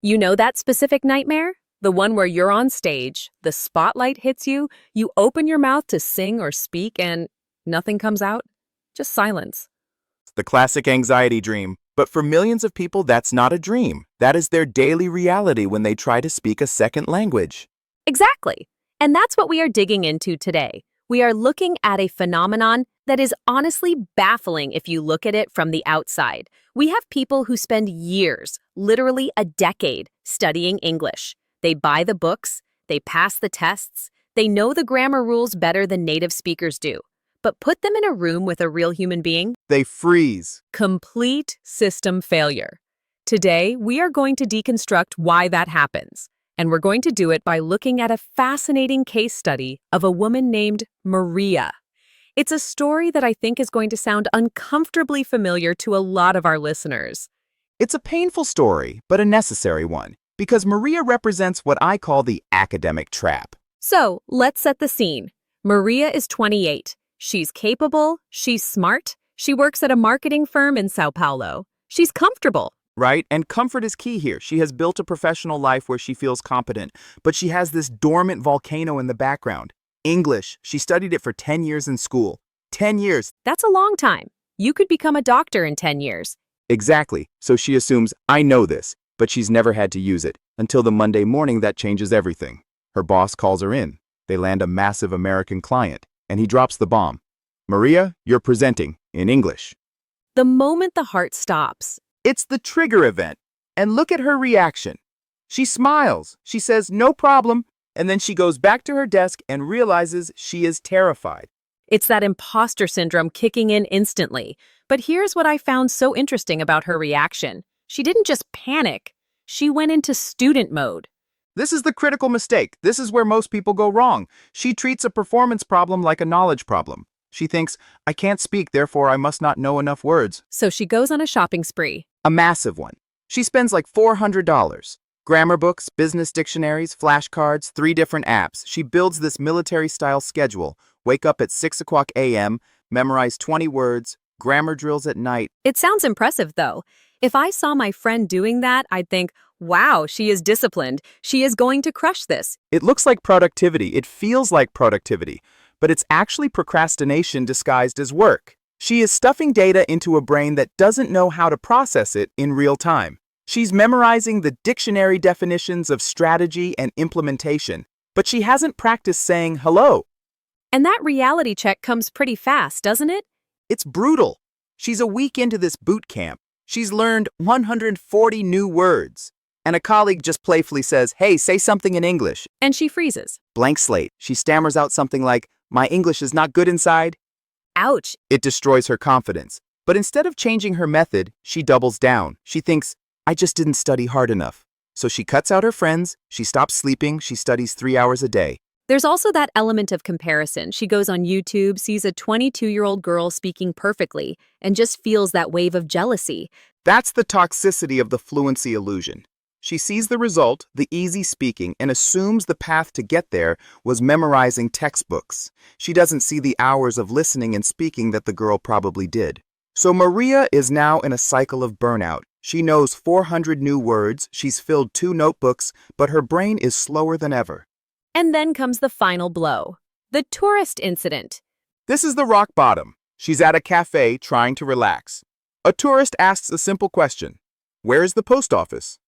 You know that specific nightmare? The one where you're on stage, the spotlight hits you, you open your mouth to sing or speak, and nothing comes out? Just silence. The classic anxiety dream. But for millions of people, that's not a dream. That is their daily reality when they try to speak a second language. Exactly. And that's what we are digging into today. We are looking at a phenomenon that is honestly baffling if you look at it from the outside. We have people who spend years, literally a decade, studying English. They buy the books, they pass the tests, they know the grammar rules better than native speakers do. But put them in a room with a real human being? They freeze. Complete system failure. Today, we are going to deconstruct why that happens. And we're going to do it by looking at a fascinating case study of a woman named Maria. It's a story that I think is going to sound uncomfortably familiar to a lot of our listeners. It's a painful story, but a necessary one, because Maria represents what I call the academic trap. So, let's set the scene. Maria is 28. She's capable, she's smart, she works at a marketing firm in Sao Paulo. She's comfortable. Right? And comfort is key here. She has built a professional life where she feels competent, but she has this dormant volcano in the background. English. She studied it for 10 years in school. 10 years. That's a long time. You could become a doctor in 10 years. Exactly. So she assumes, I know this, but she's never had to use it. Until the Monday morning that changes everything. Her boss calls her in. They land a massive American client, and he drops the bomb. Maria, you're presenting in English. The moment the heart stops. It's the trigger event. And look at her reaction. She smiles. She says, no problem. And then she goes back to her desk and realizes she is terrified. It's that imposter syndrome kicking in instantly. But here's what I found so interesting about her reaction. She didn't just panic. She went into student mode. This is the critical mistake. This is where most people go wrong. She treats a performance problem like a knowledge problem. She thinks, I can't speak, therefore I must not know enough words. So she goes on a shopping spree. A massive one. She spends like $400. Grammar books, business dictionaries, flashcards, 3 different apps. She builds this military-style schedule. Wake up at 6 o'clock a.m., memorize 20 words, grammar drills at night. It sounds impressive, though. If I saw my friend doing that, I'd think, wow, she is disciplined. She is going to crush this. It looks like productivity. It feels like productivity. But it's actually procrastination disguised as work. She is stuffing data into a brain that doesn't know how to process it in real time. She's memorizing the dictionary definitions of strategy and implementation, but she hasn't practiced saying hello. And that reality check comes pretty fast, doesn't it? It's brutal. She's a week into this boot camp. She's learned 140 new words. And a colleague just playfully says, hey, say something in English. And she freezes. Blank slate. She stammers out something like, my English is not good inside. Ouch. It destroys her confidence. But instead of changing her method, she doubles down. She thinks, I just didn't study hard enough. So she cuts out her friends, she stops sleeping, she studies 3 hours a day. There's also that element of comparison. She goes on YouTube, sees a 22-year-old girl speaking perfectly, and just feels that wave of jealousy. That's the toxicity of the fluency illusion. She sees the result, the easy speaking, and assumes the path to get there was memorizing textbooks. She doesn't see the hours of listening and speaking that the girl probably did. So Maria is now in a cycle of burnout. She knows 400 new words, she's filled 2 notebooks, but her brain is slower than ever. And then comes the final blow. The tourist incident. This is the rock bottom. She's at a cafe trying to relax. A tourist asks a simple question. Where is the post office?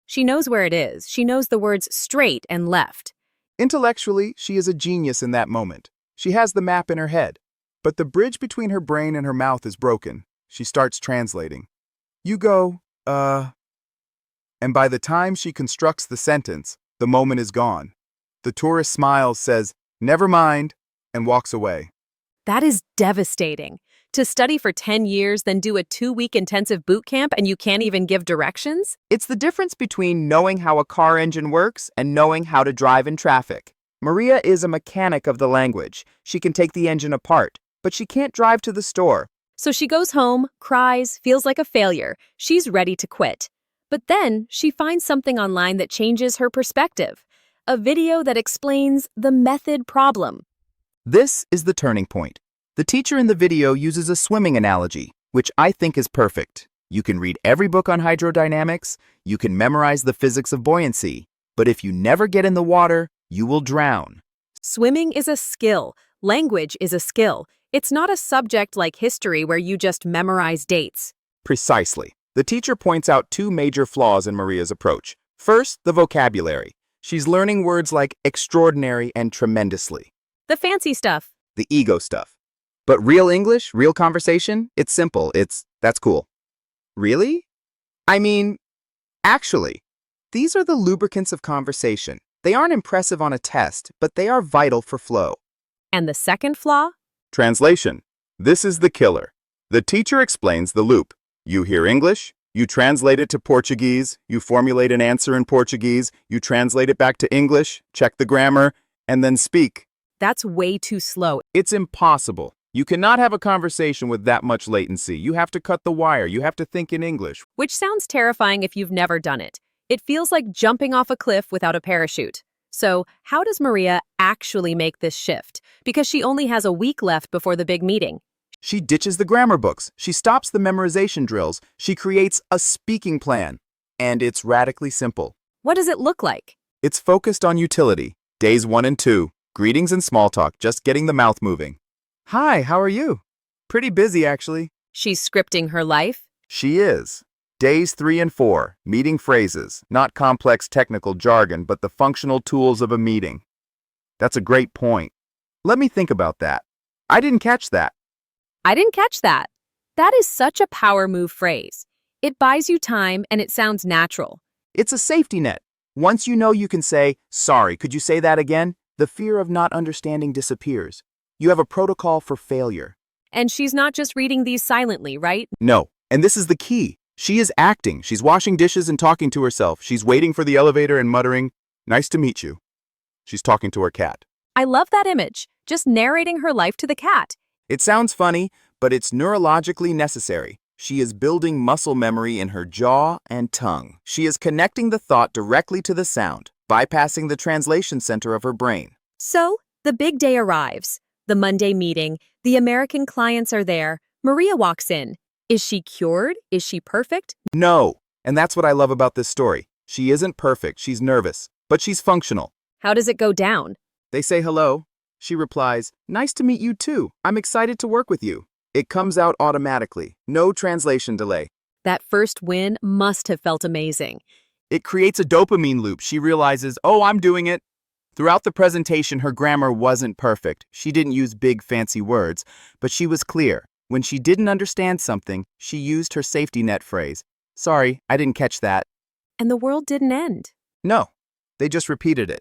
She knows where it is. She knows the words straight and left. Intellectually, she is a genius in that moment. She has the map in her head. But the bridge between her brain and her mouth is broken. She starts translating. You go, And by the time she constructs the sentence, the moment is gone. The tourist smiles, says, never mind, and walks away. That is devastating. To study for 10 years, then do a 2-week intensive boot camp and you can't even give directions? It's the difference between knowing how a car engine works and knowing how to drive in traffic. Maria is a mechanic of the language. She can take the engine apart, but she can't drive to the store. So she goes home, cries, feels like a failure. She's ready to quit. But then she finds something online that changes her perspective. A video that explains the method problem. This is the turning point. The teacher in the video uses a swimming analogy, which I think is perfect. You can read every book on hydrodynamics, you can memorize the physics of buoyancy, but if you never get in the water, you will drown. Swimming is a skill. Language is a skill. It's not a subject like history where you just memorize dates. Precisely. The teacher points out two major flaws in Maria's approach. First, the vocabulary. She's learning words like extraordinary and tremendously. The fancy stuff. The ego stuff. But real English, real conversation, it's simple. That's cool. Really? I mean, actually, these are the lubricants of conversation. They aren't impressive on a test, but they are vital for flow. And the second flaw? Translation. This is the killer. The teacher explains the loop. You hear English, you translate it to Portuguese, you formulate an answer in Portuguese, you translate it back to English, check the grammar, and then speak. That's way too slow. It's impossible. You cannot have a conversation with that much latency. You have to cut the wire. You have to think in English. Which sounds terrifying if you've never done it. It feels like jumping off a cliff without a parachute. So, how does Maria actually make this shift? Because she only has a week left before the big meeting. She ditches the grammar books. She stops the memorization drills. She creates a speaking plan. And it's radically simple. What does it look like? It's focused on utility. Days 1 and 2. Greetings and small talk, just getting the mouth moving. Hi, how are you? Pretty busy, actually. She's scripting her life. She is. Days 3 and 4. Meeting phrases. Not complex technical jargon, but the functional tools of a meeting. That's a great point. Let me think about that. I didn't catch that. I didn't catch that. That is such a power move phrase. It buys you time and it sounds natural. It's a safety net. Once you know you can say, sorry, could you say that again? The fear of not understanding disappears. You have a protocol for failure. And she's not just reading these silently, right? No, and this is the key. She is acting. She's washing dishes and talking to herself. She's waiting for the elevator and muttering, nice to meet you. She's talking to her cat. I love that image. Just narrating her life to the cat. It sounds funny, but it's neurologically necessary. She is building muscle memory in her jaw and tongue. She is connecting the thought directly to the sound, bypassing the translation center of her brain. So, the big day arrives. The Monday meeting. The American clients are there. Maria walks in. Is she cured? Is she perfect? No, and that's what I love about this story. She isn't perfect. She's nervous, but she's functional. How does it go down? They say hello. She replies, nice to meet you too. I'm excited to work with you. It comes out automatically. No translation delay. That first win must have felt amazing. It creates a dopamine loop. She realizes, oh, I'm doing it. Throughout the presentation, her grammar wasn't perfect. She didn't use big, fancy words, but she was clear. When she didn't understand something, she used her safety net phrase. Sorry, I didn't catch that. And the world didn't end. No, they just repeated it.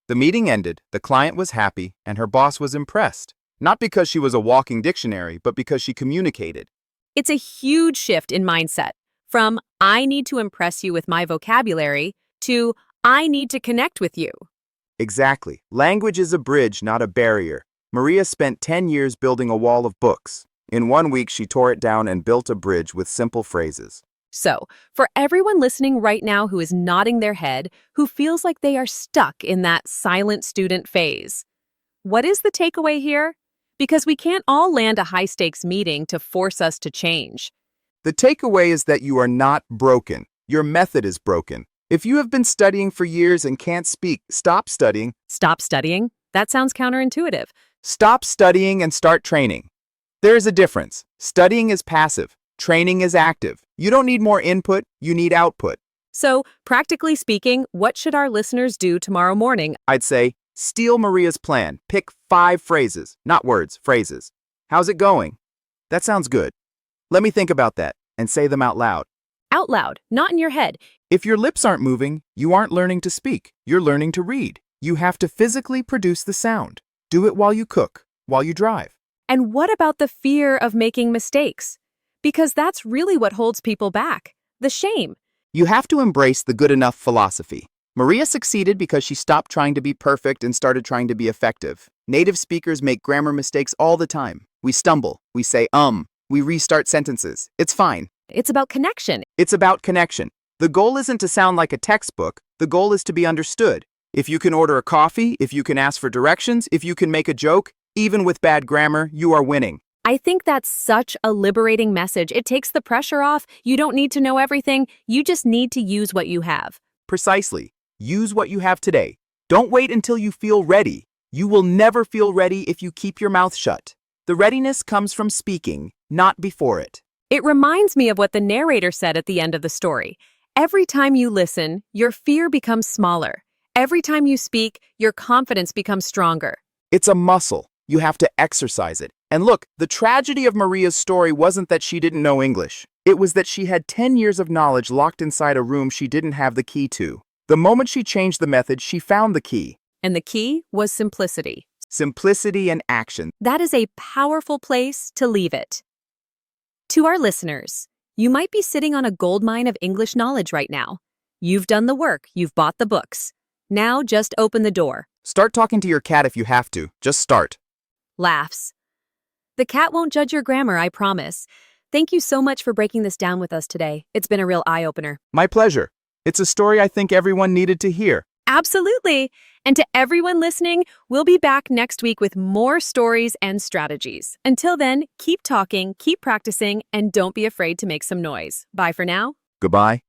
The meeting ended, the client was happy, and her boss was impressed. Not because she was a walking dictionary, but because she communicated. It's a huge shift in mindset. From, I need to impress you with my vocabulary, to, I need to connect with you. Exactly. Language is a bridge, not a barrier. Maria spent 10 years building a wall of books. In 1 week, she tore it down and built a bridge with simple phrases. So, for everyone listening right now who is nodding their head, who feels like they are stuck in that silent student phase, what is the takeaway here? Because we can't all land a high-stakes meeting to force us to change. The takeaway is that you are not broken. Your method is broken. If you have been studying for years and can't speak, stop studying. Stop studying? That sounds counterintuitive. Stop studying and start training. There is a difference. Studying is passive. Training is active. You don't need more input, you need output. So, practically speaking, what should our listeners do tomorrow morning? I'd say, steal Maria's plan. Pick 5 phrases, not words, phrases. How's it going? That sounds good. Let me think about that and say them out loud. Out loud, not in your head. If your lips aren't moving, you aren't learning to speak. You're learning to read. You have to physically produce the sound. Do it while you cook, while you drive. And what about the fear of making mistakes? Because that's really what holds people back. The shame. You have to embrace the good enough philosophy. Maria succeeded because she stopped trying to be perfect and started trying to be effective. Native speakers make grammar mistakes all the time. We stumble. We say, we restart sentences. It's fine. It's about connection. It's about connection. The goal isn't to sound like a textbook. The goal is to be understood. If you can order a coffee, if you can ask for directions, if you can make a joke, even with bad grammar, you are winning. I think that's such a liberating message. It takes the pressure off. You don't need to know everything. You just need to use what you have. Precisely. Use what you have today. Don't wait until you feel ready. You will never feel ready if you keep your mouth shut. The readiness comes from speaking, not before it. It reminds me of what the narrator said at the end of the story. Every time you listen, your fear becomes smaller. Every time you speak, your confidence becomes stronger. It's a muscle. You have to exercise it. And look, the tragedy of Maria's story wasn't that she didn't know English. It was that she had 10 years of knowledge locked inside a room she didn't have the key to. The moment she changed the method, she found the key. And the key was simplicity. Simplicity and action. That is a powerful place to leave it. To our listeners, you might be sitting on a goldmine of English knowledge right now. You've done the work, you've bought the books. Now just open the door. Start talking to your cat if you have to. Just start. Laughs. The cat won't judge your grammar, I promise. Thank you so much for breaking this down with us today. It's been a real eye-opener. My pleasure. It's a story I think everyone needed to hear. Absolutely. And to everyone listening, we'll be back next week with more stories and strategies. Until then, keep talking, keep practicing, and don't be afraid to make some noise. Bye for now. Goodbye.